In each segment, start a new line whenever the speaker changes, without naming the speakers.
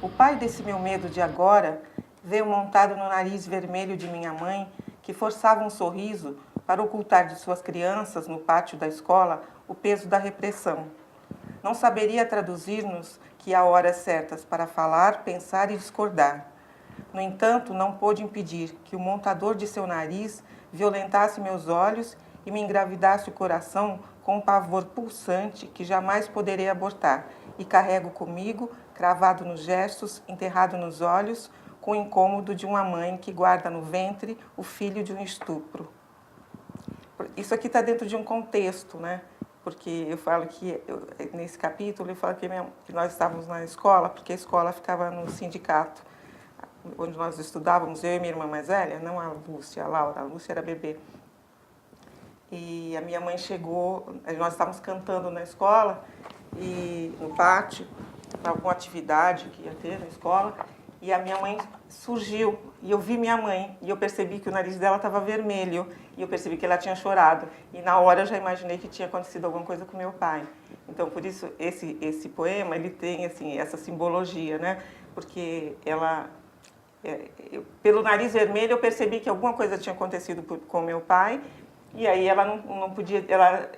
O pai desse meu medo de agora veio montado no nariz vermelho de minha mãe, que forçava um sorriso para ocultar de suas crianças, no pátio da escola, o peso da repressão. Não saberia traduzir-nos que há horas certas para falar, pensar e discordar. No entanto, não pôde impedir que o montador de seu nariz violentasse meus olhos e me engravidasse o coração com um pavor pulsante que jamais poderei abortar, e carrego comigo, cravado nos gestos, enterrado nos olhos, com o incômodo de uma mãe que guarda no ventre o filho de um estupro. Isso aqui está dentro de um contexto, né? Porque eu falo que, nesse capítulo, eu falo que nós estávamos na escola, porque a escola ficava no sindicato, onde nós estudávamos, eu e minha irmã mais velha, não a Lúcia, a Laura, a Lúcia era bebê. E a minha mãe chegou, nós estávamos cantando na escola, e no pátio, para alguma atividade que ia ter na escola, e a minha mãe surgiu, e eu vi minha mãe, e eu percebi que o nariz dela estava vermelho, e eu percebi que ela tinha chorado, e na hora eu já imaginei que tinha acontecido alguma coisa com meu pai. Então, por isso, esse poema, ele tem, assim, essa simbologia, né? Porque ela... pelo nariz vermelho, eu percebi que alguma coisa tinha acontecido com meu pai, e aí ela não podia, ela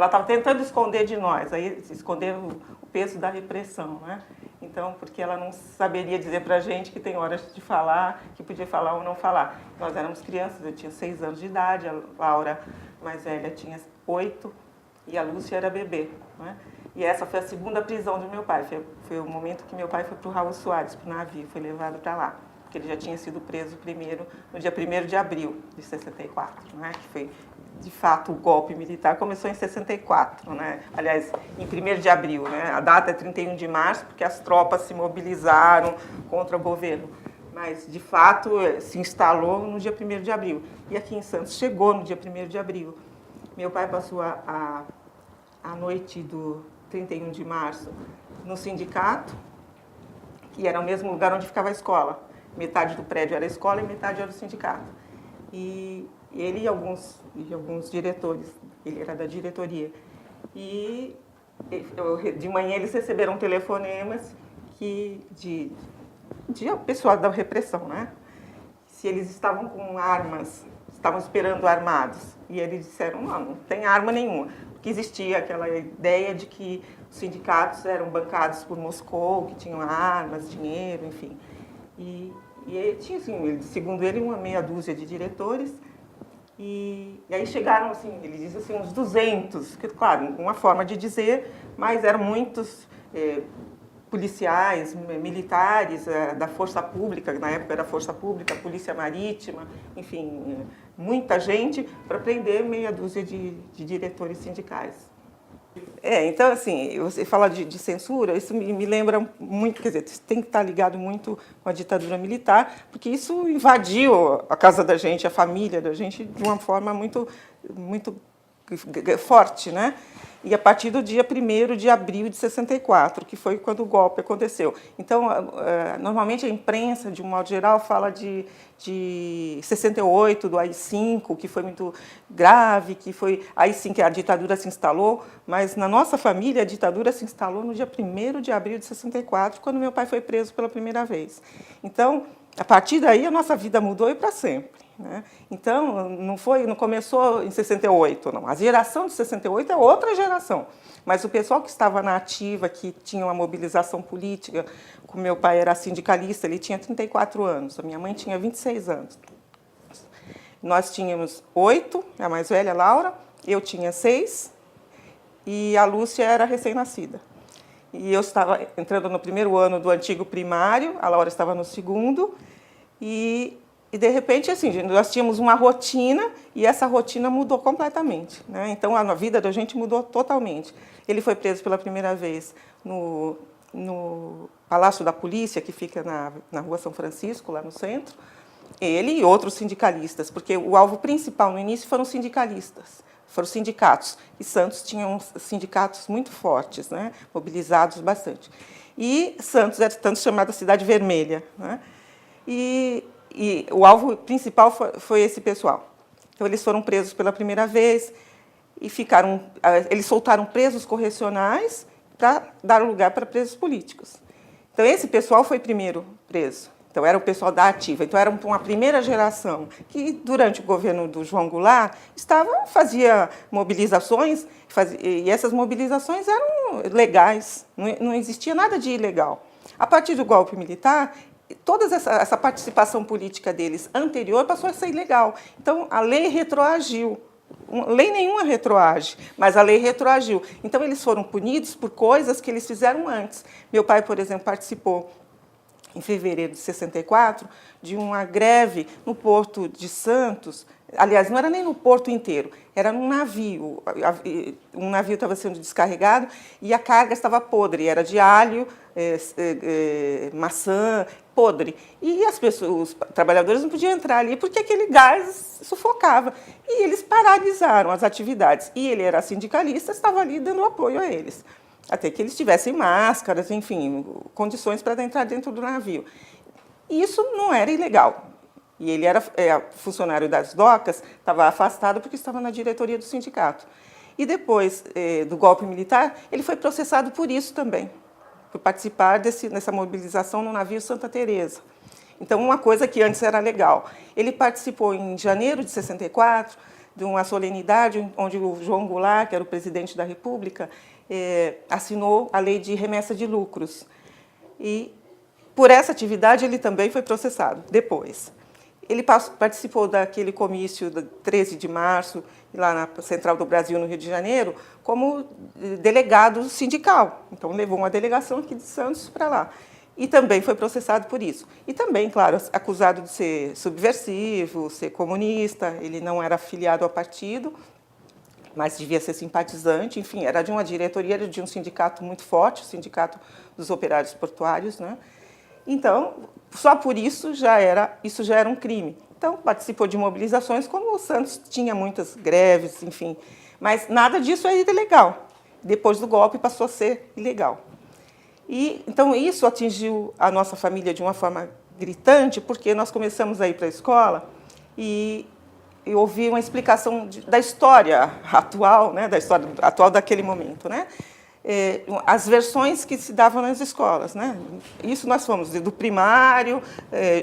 estava tentando esconder de nós, aí esconder o peso da repressão, né? Então, porque ela não saberia dizer para a gente que tem horas de falar, que podia falar ou não falar. Nós éramos crianças, eu tinha 6 anos de idade, a Laura mais velha tinha 8 e a Lúcia era bebê, né? E essa foi a segunda prisão do meu pai, foi o momento que meu pai foi para o Raul Soares, para o navio, foi levado para lá. Porque ele já tinha sido preso primeiro, no dia 1º de abril de 64, né? Que foi, de fato, o golpe militar começou em 64, né? Aliás, em 1º de abril, né? A data é 31 de março, porque as tropas se mobilizaram contra o governo. Mas, de fato, se instalou no dia 1º de abril. E aqui em Santos chegou no dia 1º de abril. Meu pai passou a noite do 31 de março no sindicato, que era o mesmo lugar onde ficava a escola. Metade do prédio era a escola e metade era o sindicato. E ele e alguns diretores, ele era da diretoria. E de manhã eles receberam telefonemas de pessoal da repressão, né? Se eles estavam com armas, estavam esperando armados. E eles disseram, não tem arma nenhuma. Porque existia aquela ideia de que os sindicatos eram bancados por Moscou, que tinham armas, dinheiro, enfim. E ele tinha, assim, segundo ele, uma meia dúzia de diretores. E aí chegaram, assim, ele diz assim, uns 200, que, claro, uma forma de dizer, mas eram muitos policiais, militares da Força Pública, na época era Força Pública, Polícia Marítima, enfim, muita gente para prender meia dúzia de diretores sindicais. Então, assim, você fala de censura, isso me lembra muito, quer dizer, tem que estar ligado muito com a ditadura militar, porque isso invadiu a casa da gente, a família da gente, de uma forma muito, muito forte, né? E a partir do dia 1º de abril de 64, que foi quando o golpe aconteceu. Então, normalmente a imprensa, de um modo geral, fala de 68, do AI-5, que foi muito grave, que foi aí sim que a ditadura se instalou, mas na nossa família a ditadura se instalou no dia 1º de abril de 64, quando meu pai foi preso pela primeira vez. Então, a partir daí a nossa vida mudou e para sempre. Né? Então, não começou em 68, não. A geração de 68 é outra geração. Mas o pessoal que estava na ativa, que tinha uma mobilização política, como meu pai era sindicalista, ele tinha 34 anos, a minha mãe tinha 26 anos. Nós tínhamos 8, a mais velha, a Laura, eu tinha 6, e a Lúcia era recém-nascida. E eu estava entrando no 1º ano do antigo primário, a Laura estava no 2º, e de repente, assim, nós tínhamos uma rotina e essa rotina mudou completamente, né? Então, a vida da gente mudou totalmente. Ele foi preso pela primeira vez no Palácio da Polícia, que fica na Rua São Francisco, lá no centro. Ele e outros sindicalistas, porque o alvo principal no início foram sindicalistas, foram sindicatos. E Santos tinha uns sindicatos muito fortes, né? Mobilizados bastante. E Santos é tanto chamada Cidade Vermelha, né? E o alvo principal foi esse pessoal. Então, eles foram presos pela primeira vez e eles soltaram presos correcionais para dar lugar para presos políticos. Então, esse pessoal foi primeiro preso. Então, era o pessoal da ativa. Então, era uma primeira geração que, durante o governo do João Goulart, fazia mobilizações, e essas mobilizações eram legais, não existia nada de ilegal. A partir do golpe militar, toda essa participação política deles anterior passou a ser ilegal. Então, a lei retroagiu. Lei nenhuma retroage, mas a lei retroagiu. Então, eles foram punidos por coisas que eles fizeram antes. Meu pai, por exemplo, participou, em fevereiro de 64, de uma greve no Porto de Santos. Aliás, não era nem no porto inteiro, era num navio. Um navio estava sendo descarregado e a carga estava podre, era de alho, maçã, podre. E os trabalhadores não podiam entrar ali porque aquele gás sufocava. E eles paralisaram as atividades. E ele era sindicalista, estava ali dando apoio a eles. Até que eles tivessem máscaras, enfim, condições para entrar dentro do navio. E isso não era ilegal. E ele era funcionário das docas, estava afastado porque estava na diretoria do sindicato. E depois do golpe militar, ele foi processado por isso também, por participar dessa mobilização no navio Santa Teresa. Então, uma coisa que antes era legal. Ele participou em janeiro de 64 de uma solenidade onde o João Goulart, que era o presidente da República, assinou a lei de remessa de lucros. E, por essa atividade, ele também foi processado depois. Ele participou daquele comício do 13 de março, lá na Central do Brasil, no Rio de Janeiro, como delegado sindical. Então, levou uma delegação aqui de Santos para lá. E também foi processado por isso. E também, claro, acusado de ser subversivo, ser comunista. Ele não era afiliado ao partido, mas devia ser simpatizante. Enfim, era de uma diretoria de um sindicato muito forte, o Sindicato dos Operários Portuários, né? Então, só por isso já era um crime. Então, participou de mobilizações, como o Santos tinha muitas greves, enfim. Mas nada disso é ilegal. Depois do golpe, passou a ser ilegal. E, então, isso atingiu a nossa família de uma forma gritante, porque nós começamos a ir para a escola e ouvir uma explicação da história atual, né, da história atual daquele momento, né? As versões que se davam nas escolas, né? Isso nós fomos do primário,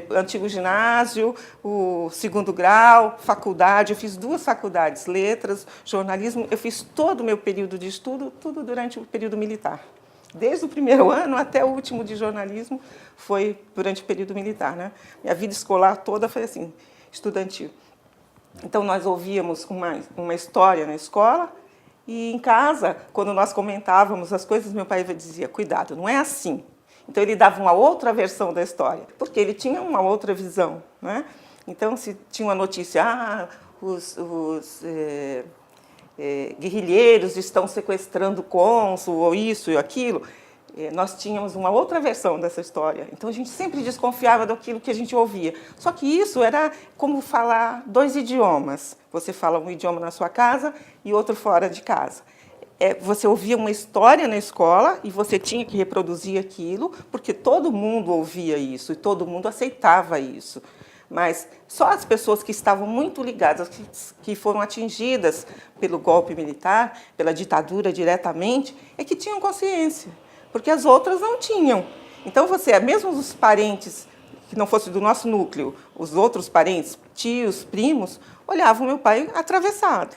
antigo ginásio, o segundo grau, faculdade. Eu fiz 2 faculdades, letras, jornalismo. Eu fiz todo o meu período de estudo, tudo durante o período militar. Desde o primeiro ano até o último de jornalismo foi durante o período militar, né? Minha vida escolar toda foi assim, estudantil. Então, nós ouvíamos uma história na escola e, em casa, quando nós comentávamos as coisas, meu pai dizia, cuidado, não é assim. Então, ele dava uma outra versão da história, porque ele tinha uma outra visão, né? Então, se tinha uma notícia, os guerrilheiros estão sequestrando o cônsul, ou isso e aquilo, nós tínhamos uma outra versão dessa história. Então, a gente sempre desconfiava daquilo que a gente ouvia. Só que isso era como falar 2 idiomas. Você fala um idioma na sua casa e outro fora de casa. Você ouvia uma história na escola e você tinha que reproduzir aquilo, porque todo mundo ouvia isso e todo mundo aceitava isso. Mas só as pessoas que estavam muito ligadas, que foram atingidas pelo golpe militar, pela ditadura diretamente, é que tinham consciência, porque as outras não tinham. Então, mesmo os parentes que não fossem do nosso núcleo, os outros parentes, tios, primos, olhavam meu pai atravessado.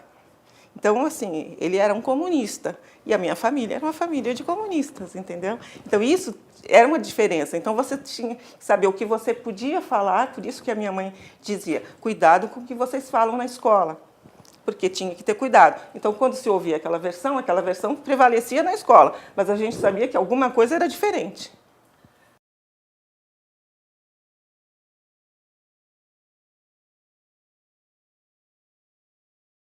Então, assim, ele era um comunista e a minha família era uma família de comunistas, entendeu? Então, isso era uma diferença. Então, você tinha que saber o que você podia falar, por isso que a minha mãe dizia, cuidado com o que vocês falam na escola, porque tinha que ter cuidado. Então, quando se ouvia aquela versão prevalecia na escola, mas a gente sabia que alguma coisa era diferente.